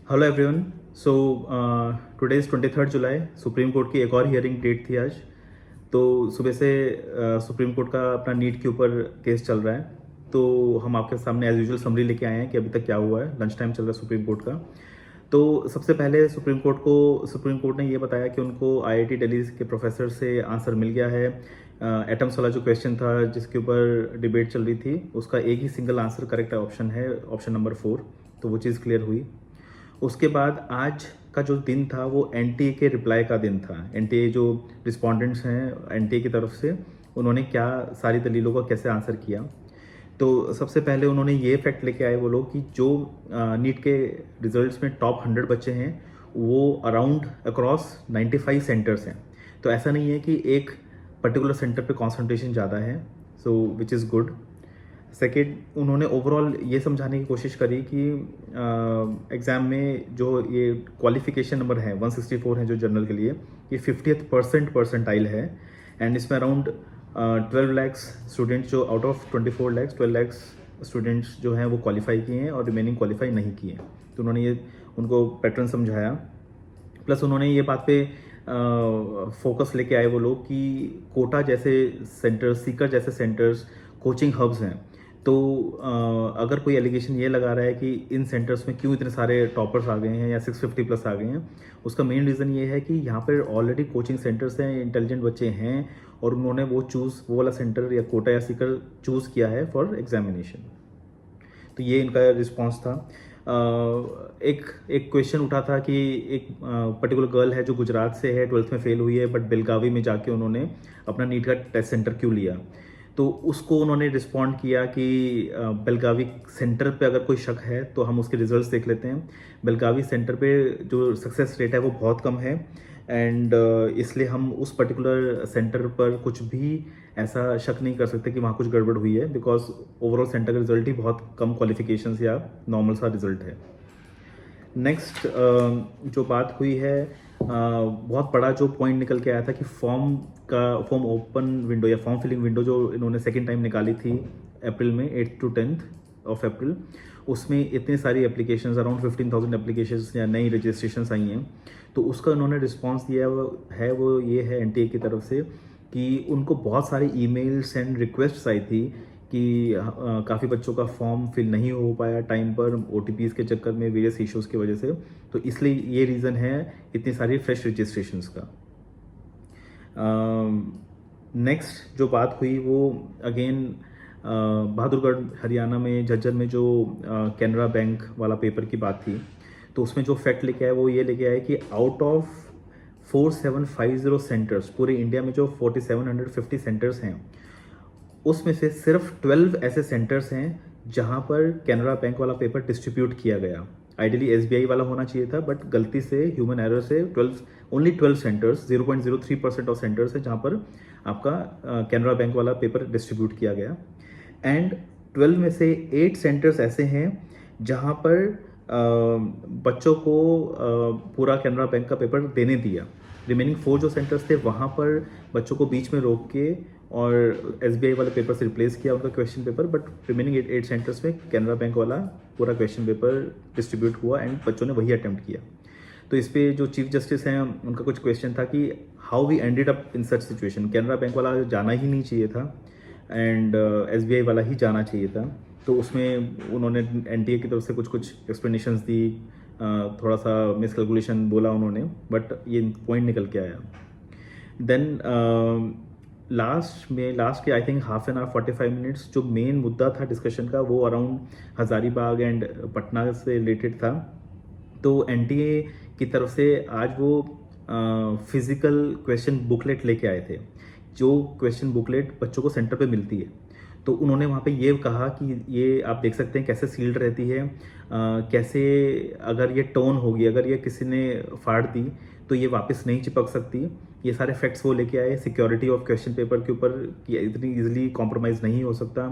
Hello everyone. So today is 23 July. Supreme court की एक और हियरिंग डेट थी आज। तो सुबह से सुप्रीम कोर्ट का अपना नीट के ऊपर केस चल रहा है। तो हम आपके सामने एज यूजुअल समरी लेके आए हैं कि अभी तक क्या हुआ है। लंच टाइम चल रहा है सुप्रीम कोर्ट का। तो सबसे पहले सुप्रीम कोर्ट ने ये बताया कि उनको आईआईटी दिल्ली के प्रोफेसर से आंसर मिल गया है। एटम्स वाला जो क्वेश्चन था जिसके ऊपर डिबेट चल रही थी, उसका एक ही सिंगल आंसर करेक्ट ऑप्शन है, ऑप्शन नंबर 4। तो वो चीज़ क्लियर हुई। उसके बाद आज का जो दिन था वो एनटीए के रिप्लाई का दिन था। एनटीए जो रिस्पोंडेंट्स हैं एनटीए की तरफ से, उन्होंने क्या सारी दलीलों का कैसे आंसर किया। तो सबसे पहले उन्होंने ये फैक्ट लेके आए वो लोग कि जो नीट के रिजल्ट्स में टॉप 100 बच्चे हैं वो अराउंड अक्रॉस 95 सेंटर्स हैं। तो ऐसा नहीं है कि एक पर्टिकुलर सेंटर पे कॉन्सेंट्रेशन ज़्यादा है। सो विच इज़ गुड। सेकेंड, उन्होंने ओवरऑल ये समझाने की कोशिश करी कि एग्ज़ाम में जो ये क्वालिफिकेशन नंबर है 164 है जो जनरल के लिए, ये 50th परसेंटाइल है। एंड इसमें अराउंड 12 लैक्स स्टूडेंट्स जो out of 24 lakhs 12 lakhs students जो हैं वो क्वालिफाई किए हैं और रिमेनिंग क्वालिफाई नहीं किए हैं। तो उन्होंने ये उनको पैटर्न समझाया। प्लस उन्होंने ये बात पे फोकस लेके आए वो लोग कि कोटा जैसे सेंटर्स, सीकर जैसे सेंटर्स कोचिंग हब्स हैं। तो अगर कोई एलिगेशन ये लगा रहा है कि इन सेंटर्स में क्यों इतने सारे टॉपर्स आ गए हैं या 650 प्लस आ गए हैं, उसका मेन रीज़न ये है कि यहाँ पर ऑलरेडी कोचिंग सेंटर्स हैं, इंटेलिजेंट बच्चे हैं और उन्होंने वो वाला सेंटर या कोटा या सीकर चूज़ किया है फॉर एग्जामिनेशन। तो ये इनका रिस्पॉन्स था। एक एक क्वेश्चन उठा था कि एक पर्टिकुलर गर्ल है जो गुजरात से है, 12th में फेल हुई है, बट बेलगावी में जाके उन्होंने अपना नीट का टेस्ट सेंटर क्यों लिया। तो उसको उन्होंने रिस्पॉन्ड किया कि बेलगावी सेंटर पे अगर कोई शक है तो हम उसके रिजल्ट्स देख लेते हैं। बेलगावी सेंटर पे जो सक्सेस रेट है वो बहुत कम है। एंड इसलिए हम उस पर्टिकुलर सेंटर पर कुछ भी ऐसा शक नहीं कर सकते कि वहाँ कुछ गड़बड़ हुई है, बिकॉज ओवरऑल सेंटर का रिजल्ट ही बहुत कम क्वालिफिकेशंस या नॉर्मल सा रिजल्ट है। नेक्स्ट जो बात हुई है, बहुत बड़ा जो पॉइंट निकल के आया था कि फॉर्म ओपन विंडो या फॉर्म फिलिंग विंडो जो इन्होंने सेकेंड टाइम निकाली थी अप्रैल में, 8 to 10 ऑफ अप्रैल, उसमें इतनी सारी एप्लीकेशंस, अराउंड 15,000 एप्लीकेशंस या नई रजिस्ट्रेशंस आई हैं। तो उसका उन्होंने रिस्पांस दिया वो ये है एनटीए की तरफ से कि उनको बहुत सारी ईमेल्स एंड रिक्वेस्ट्स आई थी कि काफ़ी बच्चों का फॉर्म फिल नहीं हो पाया टाइम पर, ओटीपीज़ के चक्कर में, वेरियस इश्यूज़ की वजह से। तो इसलिए ये रीज़न है इतनी सारी फ्रेश रजिस्ट्रेशंस का। नेक्स्ट जो बात हुई वो अगेन बहादुरगढ़ हरियाणा में झज्जर में जो कैनरा बैंक वाला पेपर की बात थी। तो उसमें जो फैक्ट लेके आए वो ये लेके आए कि आउट ऑफ 4750 सेंटर्स, पूरे इंडिया में जो 4750 सेंटर्स हैं, उसमें से सिर्फ 12 ऐसे सेंटर्स हैं जहां पर कैनरा बैंक वाला पेपर डिस्ट्रीब्यूट किया गया। आइडियली एसबीआई वाला होना चाहिए था, बट गलती से, ह्यूमन एरर से ओनली 12 सेंटर्स, 0.03% ऑफ सेंटर्स है जहां पर आपका कैनरा बैंक वाला पेपर डिस्ट्रीब्यूट किया गया। एंड 12 में से 8 सेंटर्स ऐसे हैं जहां पर बच्चों को पूरा कैनरा बैंक का पेपर देने दिया। रिमेनिंग 4 जो सेंटर्स थे वहाँ पर बच्चों को बीच में रोक के और एसबीआई वाले पेपर से रिप्लेस किया उनका question paper, but remaining 8 centres में कैनरा बैंक वाला पूरा क्वेश्चन पेपर डिस्ट्रीब्यूट हुआ एंड बच्चों ने वही अटेम्प्ट किया। तो इस पे जो चीफ जस्टिस हैं उनका कुछ क्वेश्चन था कि how we ended up in such situation. Canara bank वाला जाना ही नहीं चाहिए था एंड एसबीआई वाला ही जाना चाहिए था। तो उसमें उन्होंने एनटीए की तरफ से कुछ एक्सप्लेनेशंस दी, थोड़ा सा मिसकैलकुलेशन बोला उन्होंने, बट ये पॉइंट निकल के आया। देन लास्ट के I think half an hour 45 minutes जो मेन मुद्दा था डिस्कशन का वो अराउंड हज़ारीबाग एंड पटना से रिलेटेड था। तो एनटीए की तरफ से आज वो फिजिकल क्वेश्चन बुकलेट लेके आए थे, जो क्वेश्चन बुकलेट बच्चों को सेंटर पे मिलती है। तो उन्होंने वहाँ पे ये कहा कि ये आप देख सकते हैं कैसे सील्ड रहती है, कैसे अगर ये टोन होगी, अगर ये किसी ने फाड़ दी तो ये वापस नहीं चिपक सकती। ये सारे फैक्ट्स वो लेके आए सिक्योरिटी ऑफ क्वेश्चन पेपर के ऊपर कि इतनी इजीली कॉम्प्रोमाइज़ नहीं हो सकता।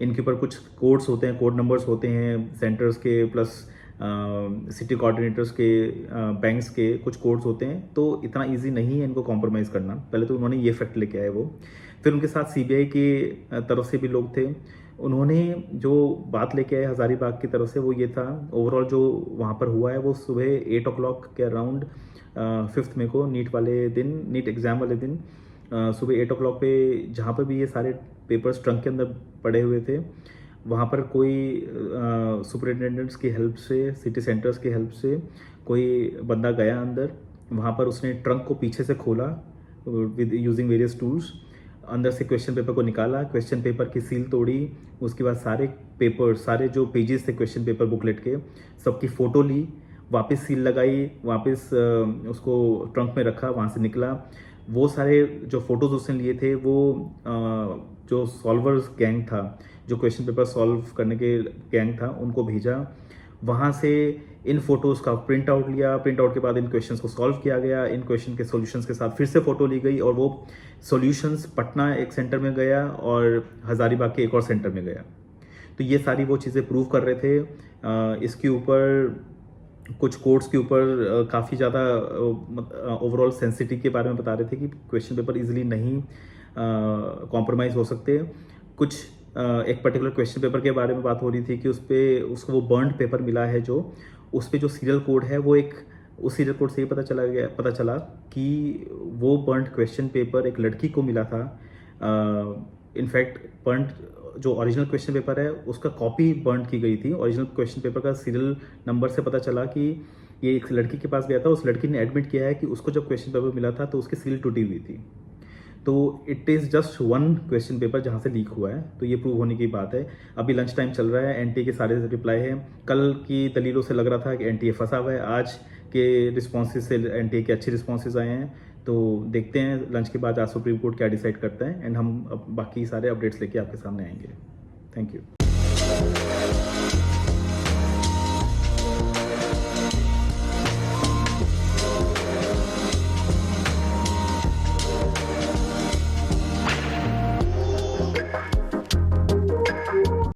इनके ऊपर कुछ कोड्स होते हैं, कोड नंबर्स होते हैं सेंटर्स के, प्लस सिटी कोऑर्डिनेटर्स के, बैंक्स के कुछ कोड्स होते हैं। तो इतना इजी नहीं है इनको कॉम्प्रोमाइज़ करना। पहले तो उन्होंने ये फैक्ट लेके आए वो। फिर उनके साथ सीबीआई की तरफ से भी लोग थे, उन्होंने जो बात लेके आए हज़ारीबाग की तरफ से वो ये था, ओवरऑल जो वहाँ पर हुआ है वो सुबह 8 o'clock के अराउंड 5th मई को नीट वाले दिन, नीट एग्ज़ाम वाले दिन सुबह 8 o'clock पे जहाँ पर भी ये सारे पेपर्स ट्रंक के अंदर पड़े हुए थे, वहाँ पर कोई सुपरिटेंडेंट्स की हेल्प से, सिटी सेंटर्स की हेल्प से कोई बंदा गया अंदर, वहाँ पर उसने ट्रंक को पीछे से खोला विद यूजिंग वेरियस टूल्स, अंदर से क्वेश्चन पेपर को निकाला, क्वेश्चन पेपर की सील तोड़ी, उसके बाद सारे पेपर, सारे जो पेजेस थे क्वेश्चन पेपर बुकलेट के, सबकी फ़ोटो ली, वापस सील लगाई, वापस उसको ट्रंक में रखा, वहाँ से निकला। वो सारे जो फ़ोटोज़ उसने लिए थे वो जो सॉल्वर्स गैंग था, जो क्वेश्चन पेपर सॉल्व करने के गैंग था, उनको भेजा। वहाँ से इन फोटोज़ का प्रिंट आउट लिया, प्रिंट आउट के बाद इन क्वेश्चंस को सॉल्व किया गया, इन क्वेश्चन के सॉल्यूशंस के साथ फिर से फ़ोटो ली गई और वो सॉल्यूशंस पटना एक सेंटर में गया और हज़ारीबाग के एक और सेंटर में गया। तो ये सारी वो चीज़ें प्रूव कर रहे थे। इसके ऊपर कुछ कोड्स के ऊपर काफ़ी ज़्यादा ओवरऑल सेंसिटिव के बारे में बता रहे थे कि क्वेश्चन पेपर इजीली नहीं कॉम्प्रोमाइज़ हो सकते। कुछ एक पर्टिकुलर क्वेश्चन पेपर के बारे में बात हो रही थी कि उसको वो बर्न्ड पेपर मिला है, जो उस पे जो सीरियल कोड है वो एक, उस सीरियल कोड से ये पता चला कि वो बर्न्ड क्वेश्चन पेपर एक लड़की को मिला था। इनफैक्ट बर्न्ड जो ओरिजिनल क्वेश्चन पेपर है उसका कॉपी बर्न की गई थी। ओरिजिनल क्वेश्चन पेपर का सीरियल नंबर से पता चला कि ये एक लड़की के पास गया था, उस लड़की ने एडमिट किया है कि उसको जब क्वेश्चन पेपर मिला था तो उसकी सील टूटी हुई थी। तो it is just one question paper जहाँ से लीक हुआ है, तो ये प्रूव होने की बात है। अभी लंच टाइम चल रहा है, एनटीए के सारे रिप्लाई हैं। कल की दलीलों से लग रहा था कि एनटीए फंसा हुआ है, आज के रिस्पॉन्सेज से एनटीए के अच्छे रिस्पॉन्सेज आए हैं। तो देखते हैं लंच के बाद आज सुप्रीम कोर्ट क्या डिसाइड करता है, एंड हम अब बाकी सारे अपडेट्स लेके आपके सामने आएंगे। Thank you.